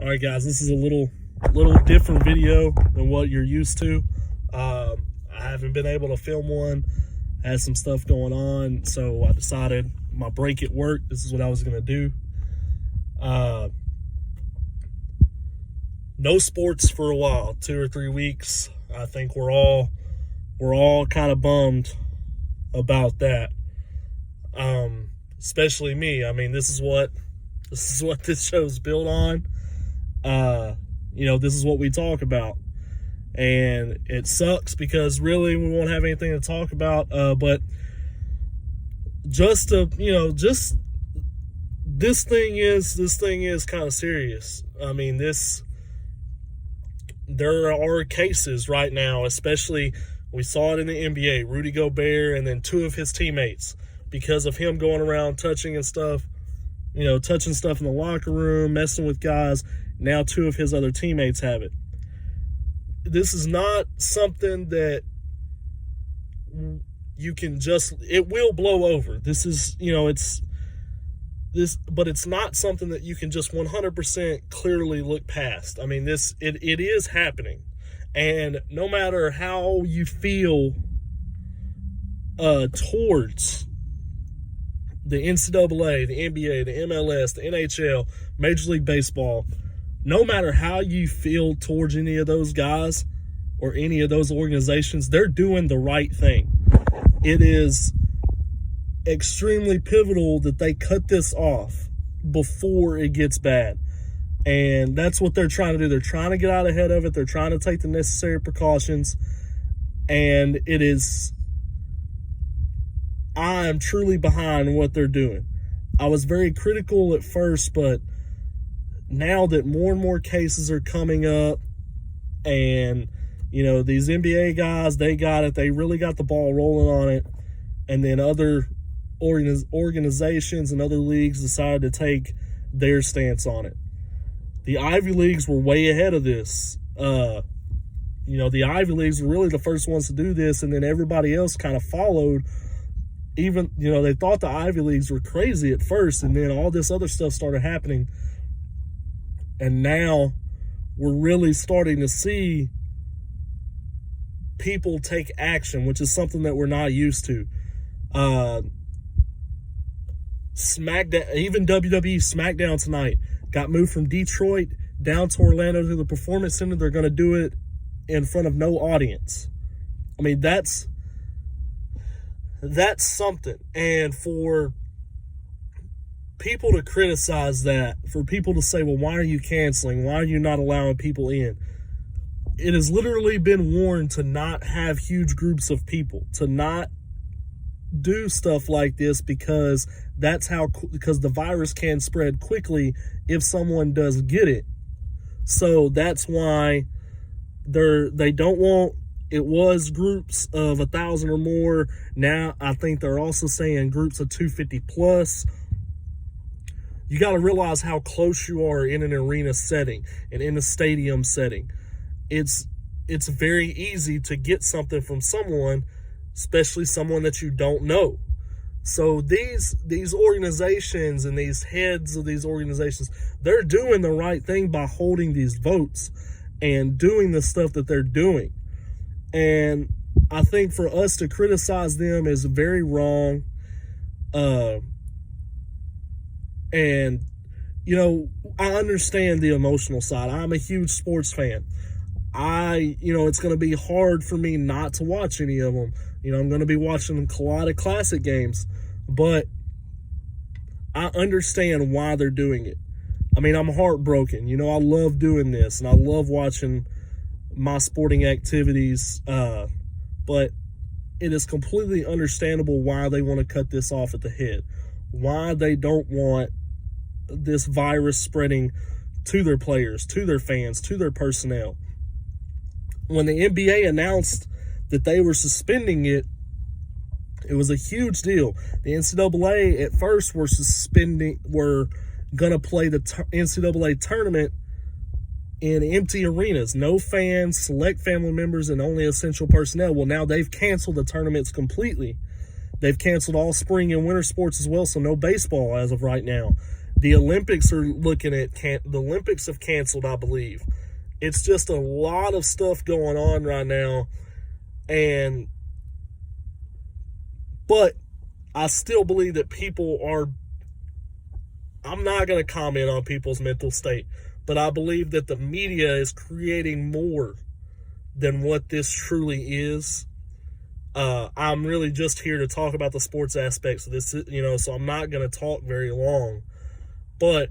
All right, guys, this is a little different video than what you're used to. I haven't been able to film one. I had some stuff going on, so I decided my break at work, this is what I was going to do. No sports for a while, 2 or 3 weeks. I think we're all kind of bummed about that. Especially me. I mean, this is what this show's built on. This is what we talk about. And it sucks because really we won't have anything to talk about. But this thing is kind of serious. I mean, there are cases right now, especially we saw it in the NBA, Rudy Gobert and then 2 of his teammates, because of him going around touching stuff in the locker room, messing with guys. Now 2 of his other teammates have it. This is not something that you can it will blow over. This is, but it's not something that you can just 100% clearly look past. I mean, it is happening. And no matter how you feel towards the NCAA, the NBA, the MLS, the NHL, Major League Baseball, no matter how you feel towards any of those guys or any of those organizations, they're doing the right thing. It is extremely pivotal that they cut this off before it gets bad. And that's what they're trying to do. They're trying to get out ahead of it. They're trying to take the necessary precautions. And I am truly behind what they're doing. I was very critical at first, but now that more and more cases are coming up and, these NBA guys, they got it. They really got the ball rolling on it. And then other organizations and other leagues decided to take their stance on it. The Ivy Leagues were way ahead of this. The Ivy Leagues were really the first ones to do this, and then everybody else kind of followed. Even, they thought the Ivy Leagues were crazy at first, and then all this other stuff started happening. And now we're really starting to see people take action, which is something that we're not used to. SmackDown, even WWE SmackDown tonight got moved from Detroit down to Orlando to the Performance Center. They're going to do it in front of no audience. I mean, that's something. And for people to criticize that, for people to say, well, why are you canceling? Why are you not allowing people in? It has literally been warned to not have huge groups of people, to not do stuff like this, because because the virus can spread quickly if someone does get it. So that's why they don't want. It was groups of 1,000 or more. Now I think they're also saying groups of 250 plus. You got to realize how close you are in an arena setting and in a stadium setting. It's very easy to get something from someone, especially someone that you don't know. So these organizations and these heads of these organizations, they're doing the right thing by holding these votes and doing the stuff that they're doing. And I think for us to criticize them is very wrong. And, I understand the emotional side. I'm a huge sports fan. It's going to be hard for me not to watch any of them. I'm going to be watching a lot of classic games, but I understand why they're doing it. I mean, I'm heartbroken. I love doing this, and I love watching my sporting activities, but it is completely understandable why they want to cut this off at the head, why they don't want this virus spreading to their players, to their fans, to their personnel. When the NBA announced that they were suspending it, it was a huge deal. The NCAA at first were going to play the NCAA tournament in empty arenas, no fans, select family members, and only essential personnel. Well, now they've canceled the tournaments completely. They've canceled all spring and winter sports as well, so no baseball as of right now. The Olympics are looking at the Olympics have canceled, I believe. It's just a lot of stuff going on right now, but I still believe that people are. I'm not going to comment on people's mental state, but I believe that the media is creating more than what this truly is. I'm really just here to talk about the sports aspects of this, so I'm not going to talk very long. But,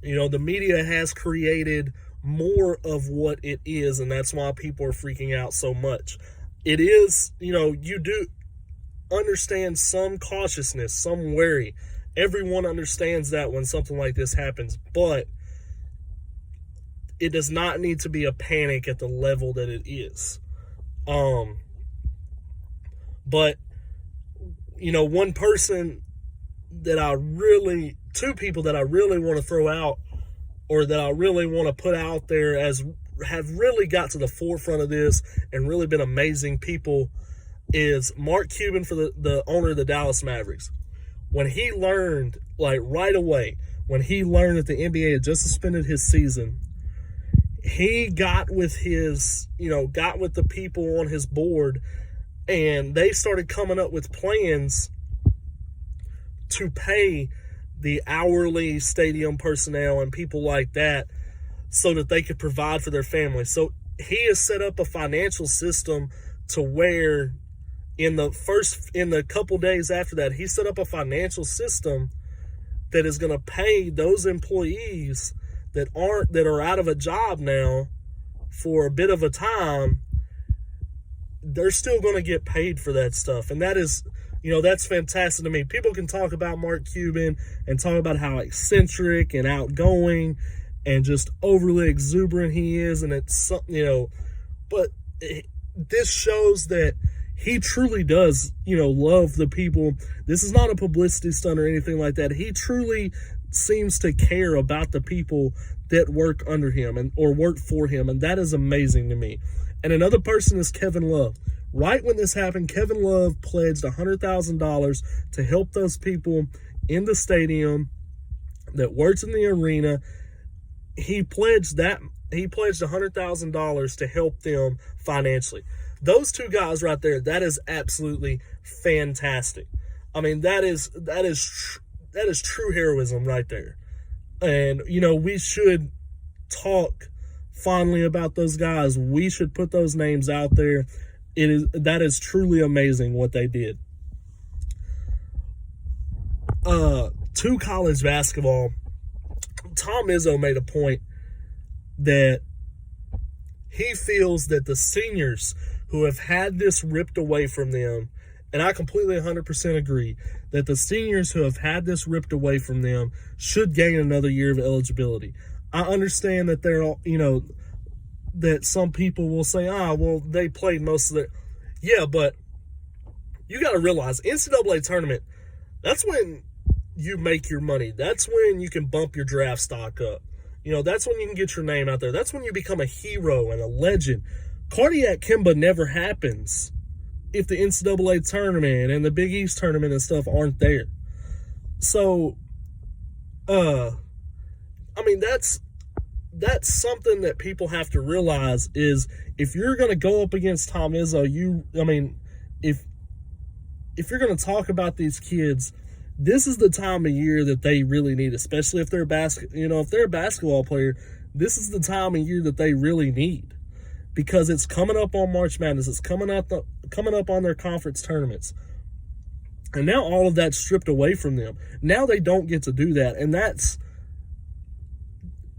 the media has created more of what it is, and that's why people are freaking out so much. It is, you do understand some cautiousness, some worry. Everyone understands that when something like this happens, but it does not need to be a panic at the level that it is. But, one person two people that I really want to throw out, or that I really want to put out there as have really got to the forefront of this and really been amazing people, is Mark Cuban, for the owner of the Dallas Mavericks. When he learned, right away, when he learned that the NBA had just suspended his season, he got with the people on his board, and they started coming up with plans to pay the hourly stadium personnel and people like that so that they could provide for their family. So he has set up a financial system to where in the couple days after that, he set up a financial system that is going to pay those employees that are out of a job now for a bit of a time. They're still going to get paid for that stuff. And that is, that's fantastic to me. People can talk about Mark Cuban and talk about how eccentric and outgoing and just overly exuberant he is. And it's something, but this shows that he truly does, love the people. This is not a publicity stunt or anything like that. He truly seems to care about the people that work under him or work for him. And that is amazing to me. And another person is Kevin Love. Right when this happened, Kevin Love pledged $100,000 to help those people in the stadium that works in the arena. He pledged $100,000 to help them financially. Those two guys right there, that is absolutely fantastic. I mean, that is true heroism right there. And, we should talk fondly about those guys. We should put those names out there. That is truly amazing what they did. To college basketball, Tom Izzo made a point that he feels that the seniors who have had this ripped away from them, and I completely 100% agree, that the seniors who have had this ripped away from them should gain another year of eligibility. I understand that that some people will say, they played most of it. Yeah, but you got to realize, NCAA tournament, that's when you make your money. That's when you can bump your draft stock up. That's when you can get your name out there. That's when you become a hero and a legend. Cardiac Kimba never happens if the NCAA tournament and the Big East tournament and stuff aren't there. So, that's something that people have to realize is if you're going to go up against Tom Izzo, if you're going to talk about these kids, this is the time of year that they really need, especially if they're if they're a basketball player, this is the time of year that they really need, because it's coming up on March Madness. It's coming up on their conference tournaments. And now all of that's stripped away from them. Now they don't get to do that. And that's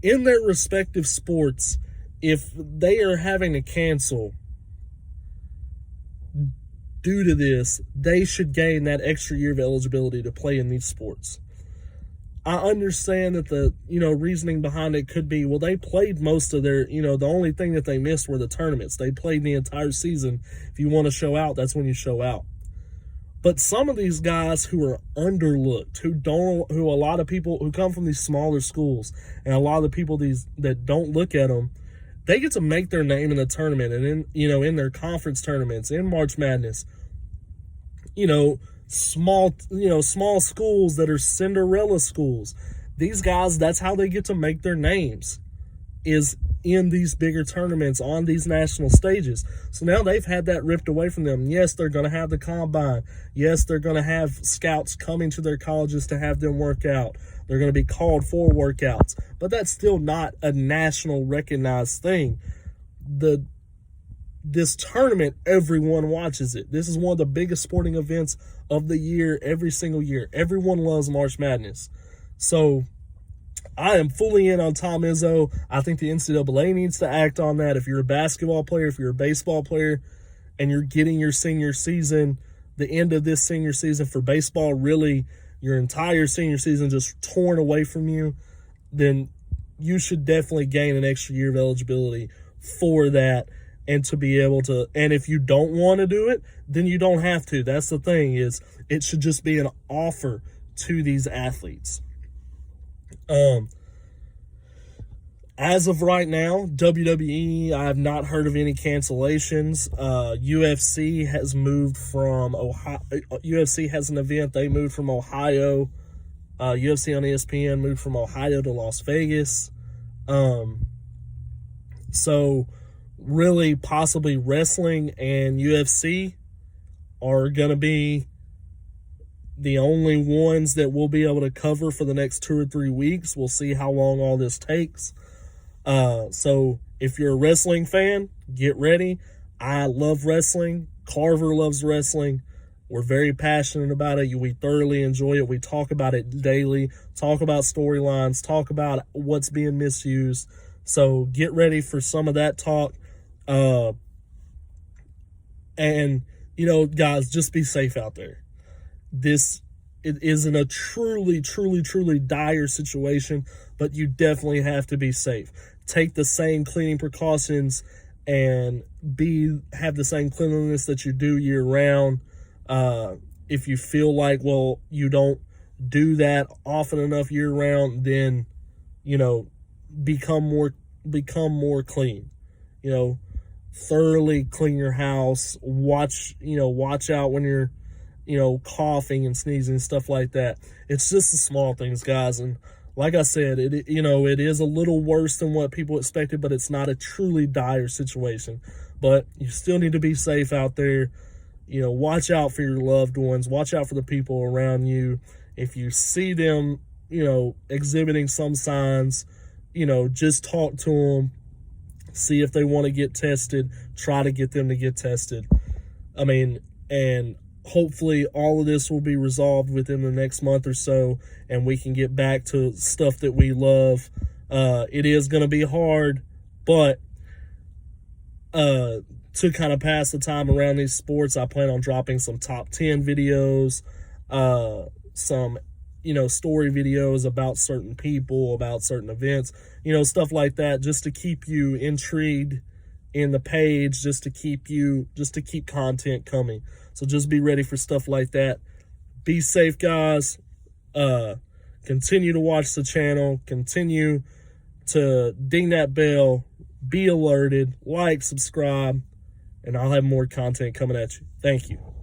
in their respective sports. If they are having to cancel due to this, they should gain that extra year of eligibility to play in these sports. I understand that the, reasoning behind it could be, well, they played most of their, the only thing that they missed were the tournaments. They played the entire season. If you want to show out, that's when you show out. But some of these guys who are underlooked, who a lot of people who come from these smaller schools, and a lot of the people that don't look at them, they get to make their name in the tournament and in their conference tournaments, in March Madness. small schools that are Cinderella schools. These guys, that's how they get to make their names, is in these bigger tournaments on these national stages. So now they've had that ripped away from them. Yes, they're going to have the combine. Yes, they're going to have scouts coming to their colleges to have them work out. They're going to be called for workouts. But that's still not a national recognized thing. This tournament, everyone watches it. This is one of the biggest sporting events of the year, every single year. Everyone loves March Madness. So I am fully in on Tom Izzo. I think the NCAA needs to act on that. If you're a basketball player, if you're a baseball player, and you're getting your senior season, the end of this senior season for baseball, really your entire senior season just torn away from you, then you should definitely gain an extra year of eligibility for that. And to be able to, and if you don't want to do it, then you don't have to. That's the thing, is it should just be an offer to these athletes. As of right now, WWE, I have not heard of any cancellations. UFC has moved from Ohio. UFC has an event. They moved from Ohio. UFC on ESPN moved from Ohio to Las Vegas. So really, possibly wrestling and UFC are going to be the only ones that we'll be able to cover for the next 2 or 3 weeks. We'll see how long all this takes. So if you're a wrestling fan, get ready. I love wrestling. Carver loves wrestling. We're very passionate about it. We thoroughly enjoy it. We talk about it daily, talk about storylines, talk about what's being misused. So get ready for some of that talk. And, guys, just be safe out there. It isn't a truly, truly, truly dire situation, but you definitely have to be safe. Take the same cleaning precautions and have the same cleanliness that you do year round. If you feel like, you don't do that often enough year round, then, become more clean. Thoroughly clean your house. Watch out when you're, coughing and sneezing and stuff like that. It's just the small things, guys. And like I said, it is a little worse than what people expected, but it's not a truly dire situation. But you still need to be safe out there. Watch out for your loved ones. Watch out for the people around you. If you see them, exhibiting some signs, just talk to them. See if they want to get tested. Try to get them to get tested. And hopefully all of this will be resolved within the next month or so, and we can get back to stuff that we love. It is going to be hard, but to kind of pass the time around these sports, I plan on dropping some top 10 videos, some story videos about certain people, about certain events, stuff like that, just to keep you intrigued in the page, just to keep content coming. So just be ready for stuff like that. Be safe, guys. Continue to watch the channel. Continue to ding that bell. Be alerted. Like, subscribe, and I'll have more content coming at you. Thank you.